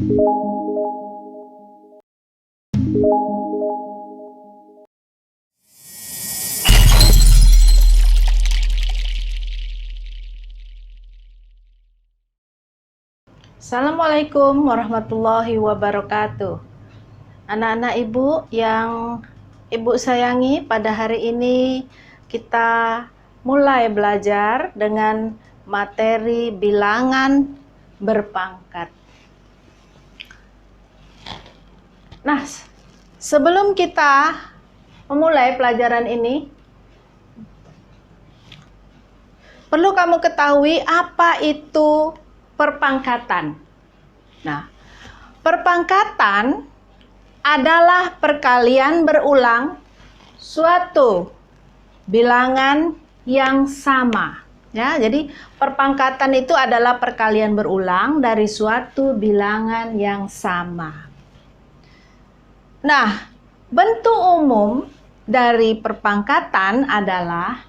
Assalamualaikum warahmatullahi wabarakatuh. Anak-anak ibu yang ibu sayangi, pada hari ini kita mulai belajar dengan materi bilangan berpangkat. Nah, sebelum kita memulai pelajaran ini, perlu kamu ketahui apa itu perpangkatan. Nah, perpangkatan adalah perkalian berulang suatu bilangan yang sama. Ya, jadi perpangkatan itu adalah perkalian berulang dari suatu bilangan yang sama. Nah, bentuk umum dari perpangkatan adalah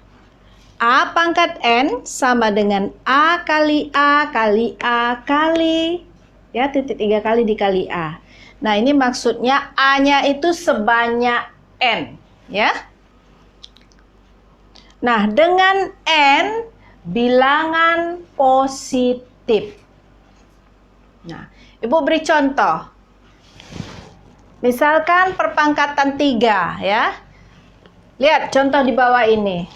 A pangkat N sama dengan A kali A kali A kali, ya, titik 3 kali dikali A. Nah, ini maksudnya A-nya itu sebanyak N, ya. Nah, dengan N bilangan positif. Nah, Ibu beri contoh. Misalkan perpangkatan 3, ya. Lihat contoh di bawah ini.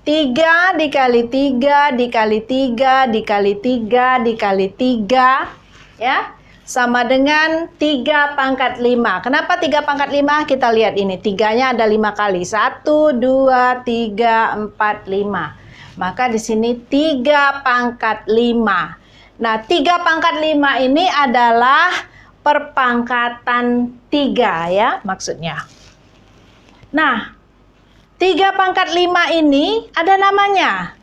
3 dikali 3 dikali 3 dikali 3 dikali 3, ya, sama dengan 3 pangkat 5. Kenapa 3 pangkat 5? Kita lihat ini, 3-nya ada 5 kali. 1, 2, 3, 4, 5. Maka di sini 3 pangkat 5. Nah, 3 pangkat 5 ini adalah perpangkatan 3, ya, maksudnya. Nah, 3 pangkat 5 ini ada namanya.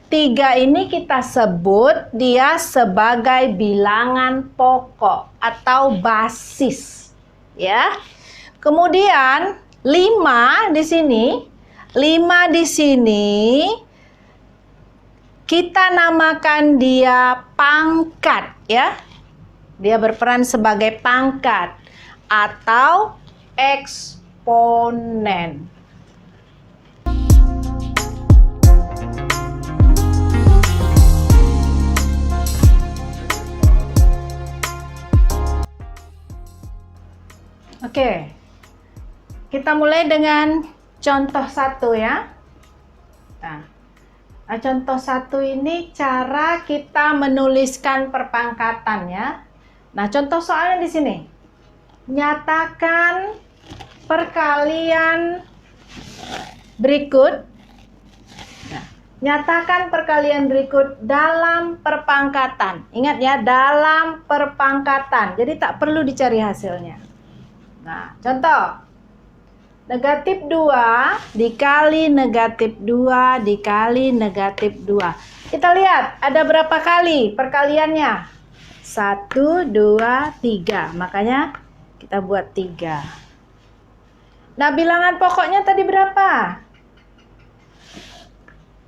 3 ini kita sebut dia sebagai bilangan pokok atau basis, ya. Kemudian 5 di sini, 5 di sini kita namakan dia pangkat, ya. Dia berperan sebagai pangkat atau eksponen. Oke, kita mulai dengan contoh 1, ya. Nah, contoh 1 ini cara kita menuliskan perpangkatan, ya. Nah, contoh soalnya di sini. Nyatakan perkalian berikut. Nah, nyatakan perkalian berikut dalam perpangkatan. Ingat ya, dalam perpangkatan. Jadi tak perlu dicari hasilnya. Nah, contoh. Negatif 2 dikali negatif 2 dikali negatif 2. Kita lihat, ada berapa kali perkaliannya? 1, 2, 3. Makanya kita buat 3. Nah, bilangan pokoknya tadi berapa?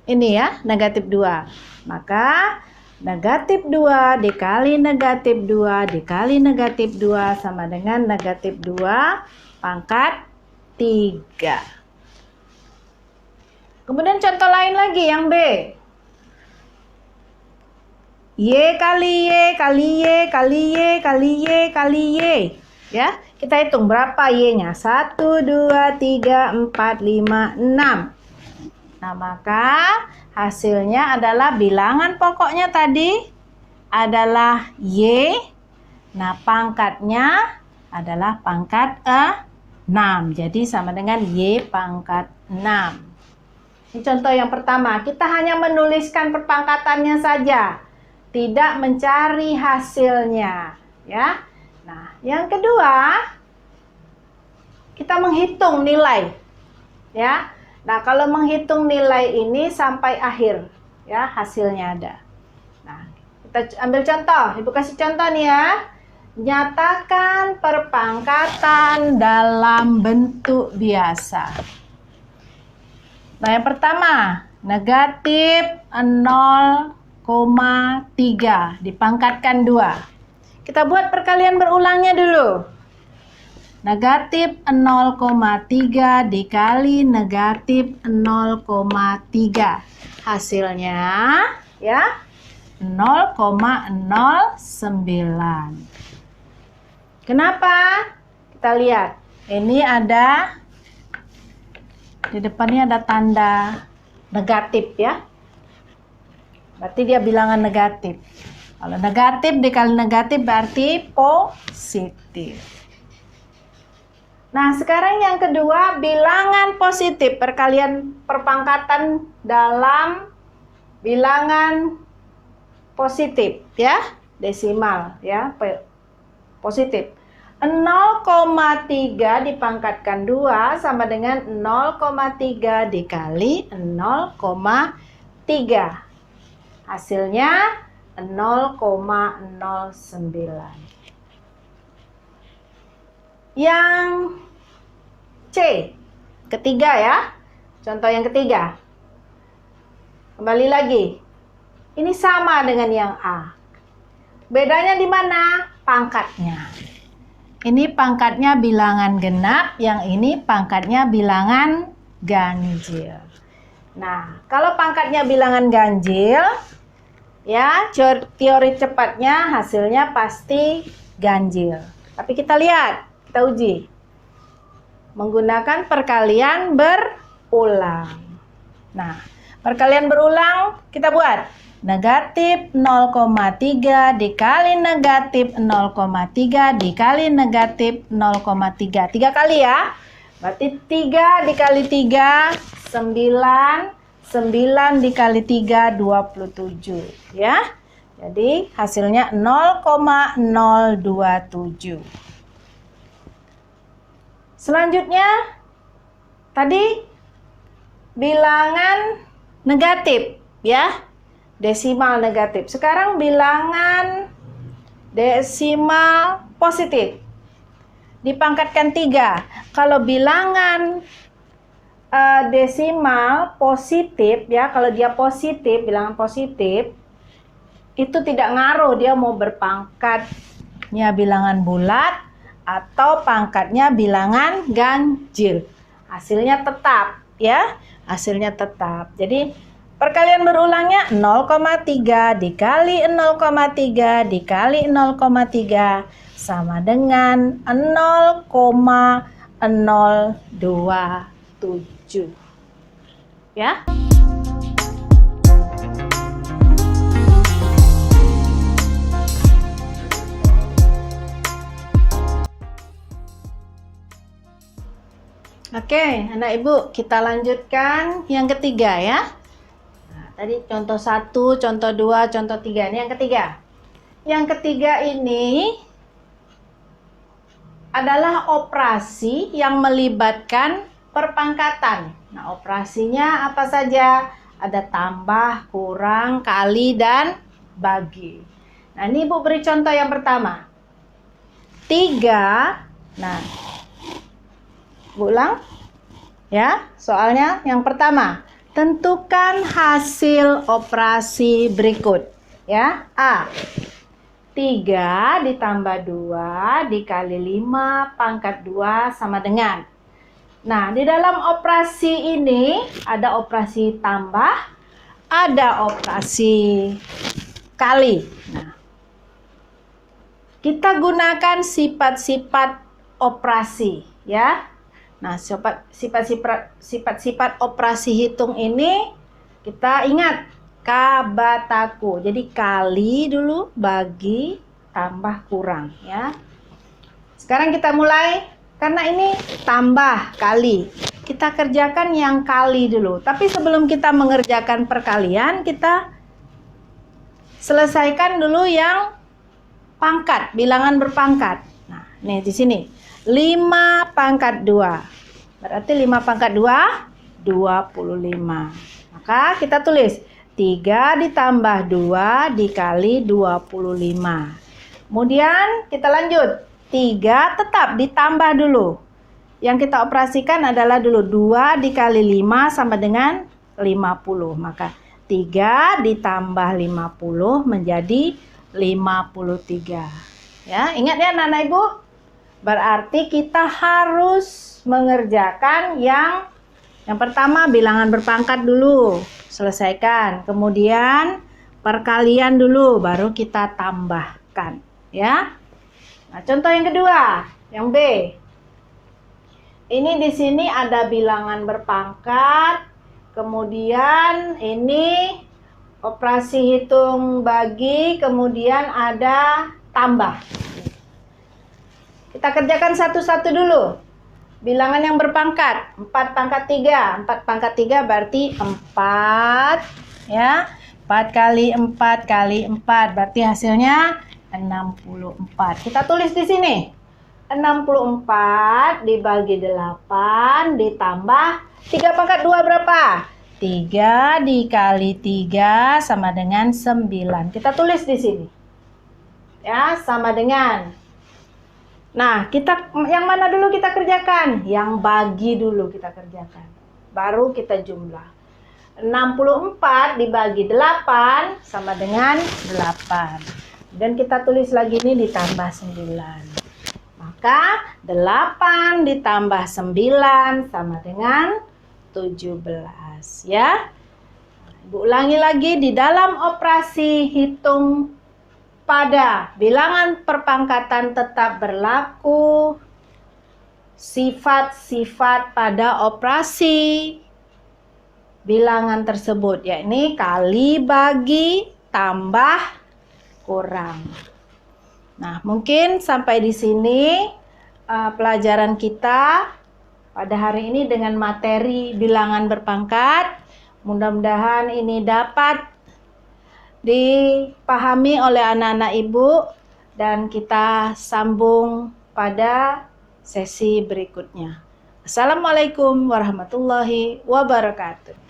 Ini ya, negatif 2. Maka negatif 2 dikali negatif 2 dikali negatif 2 sama dengan negatif 2 pangkat 3. Kemudian contoh lain lagi yang B. Y kali Y kali Y kali Y kali Y kali Y. Ya, kita hitung berapa Y-nya. 1, 2, 3, 4, 5, 6. Nah, maka hasilnya adalah bilangan pokoknya tadi adalah Y. Nah, pangkatnya adalah pangkat 6. Jadi sama dengan Y pangkat 6. Ini contoh yang pertama. Kita hanya menuliskan perpangkatannya saja, tidak mencari hasilnya, ya. Nah, yang kedua, kita menghitung nilai, ya. Nah, kalau menghitung nilai ini sampai akhir, ya, hasilnya ada. Nah, kita ambil contoh. Ibu kasih contoh nih ya. Nyatakan perpangkatan dalam bentuk biasa. Nah, yang pertama, negatif 0,3 dipangkatkan 2. Kita buat perkalian berulangnya dulu. Negatif 0,3 dikali negatif 0,3. Hasilnya ya 0,09. Kenapa? Kita lihat. Ini ada di depannya ada tanda negatif ya. Berarti dia bilangan negatif. Kalau negatif dikali negatif berarti positif. Nah, sekarang yang kedua, bilangan positif, perkalian perpangkatan dalam bilangan positif ya, desimal ya, positif. 0,3 dipangkatkan 2 sama dengan 0,3 dikali 0,3. Hasilnya 0,09. Yang C, ketiga ya. Contoh yang ketiga. Kembali lagi. Ini sama dengan yang A. Bedanya di mana? Pangkatnya. Ini pangkatnya bilangan genap, yang ini pangkatnya bilangan ganjil. Nah, kalau pangkatnya bilangan ganjil, ya, teori cepatnya hasilnya pasti ganjil. Tapi kita lihat. Kita uji menggunakan perkalian berulang. Nah, perkalian berulang kita buat negatif 0,3 dikali negatif 0,3 dikali negatif 0,3. 3 kali ya. Berarti 3 dikali 3 9, 9 dikali 3 27 ya. Jadi hasilnya 0,027. Selanjutnya, tadi bilangan negatif, ya, desimal negatif. Sekarang bilangan desimal positif. Dipangkatkan 3. Kalau bilangan desimal positif, ya, kalau dia positif, bilangan positif, itu tidak ngaruh dia mau berpangkatnya bilangan bulat atau pangkatnya bilangan ganjil. Hasilnya tetap ya, hasilnya tetap. Jadi perkalian berulangnya 0,3 dikali 0,3 dikali 0,3 sama dengan 0,027 ya. Oke, anak ibu, kita lanjutkan yang ketiga ya. Nah, tadi contoh 1, contoh 2, contoh 3. Ini yang ketiga. Yang ketiga ini adalah operasi yang melibatkan perpangkatan. Nah, operasinya apa saja? Ada tambah, kurang, kali, dan bagi. Nah, ini ibu beri contoh yang pertama. 3, nah, ulang ya, soalnya yang pertama, tentukan hasil operasi berikut ya. A, 3 ditambah 2 dikali 5 pangkat 2 sama dengan. Nah, di dalam operasi ini ada operasi tambah, ada operasi kali. Nah, kita gunakan sifat-sifat operasi ya. Nah, sifat-sifat operasi hitung ini kita ingat kabataku. Jadi kali dulu, bagi, tambah, kurang ya. Sekarang kita mulai, karena ini tambah, kali. Kita kerjakan yang kali dulu. Tapi sebelum kita mengerjakan perkalian, kita selesaikan dulu yang pangkat, bilangan berpangkat. Nah, nih di sini. 5 pangkat 2. Berarti 5 pangkat 2, 25. Maka kita tulis 3 ditambah 2 dikali 25. Kemudian kita lanjut. 3 tetap ditambah dulu. Yang kita operasikan adalah dulu 2 dikali 5 sama dengan 50. Maka 3 ditambah 50 menjadi 53. Ya, ingat ya anak-anak Ibu? Berarti kita harus mengerjakan yang pertama bilangan berpangkat dulu, selesaikan. Kemudian perkalian dulu, baru kita tambahkan, ya. Nah, contoh yang kedua, yang B. Ini di sini ada bilangan berpangkat, kemudian ini operasi hitung bagi, kemudian ada tambah. Kita kerjakan satu-satu dulu. Bilangan yang berpangkat, 4 pangkat 3. 4 pangkat 3 berarti 4. Ya, 4 kali 4 kali 4. Berarti hasilnya 64. Kita tulis di sini. 64 dibagi 8 ditambah 3 pangkat 2 berapa? 3 dikali 3 sama dengan 9. Kita tulis di sini. Ya, sama dengan. Nah, yang mana dulu kita kerjakan? Yang bagi dulu kita kerjakan. Baru kita jumlah. 64 dibagi 8 sama dengan 8. Dan kita tulis lagi ini ditambah 9. Maka 8 ditambah 9 sama dengan 17. Ya. Ibu ulangi lagi, di dalam operasi hitung pada bilangan perpangkatan tetap berlaku sifat-sifat pada operasi bilangan tersebut, yakni kali, bagi, tambah, kurang. Nah, mungkin sampai di sini pelajaran kita pada hari ini dengan materi bilangan berpangkat. Mudah-mudahan ini dapat dipahami oleh anak-anak Ibu dan kita sambung pada sesi berikutnya. Assalamualaikum warahmatullahi wabarakatuh.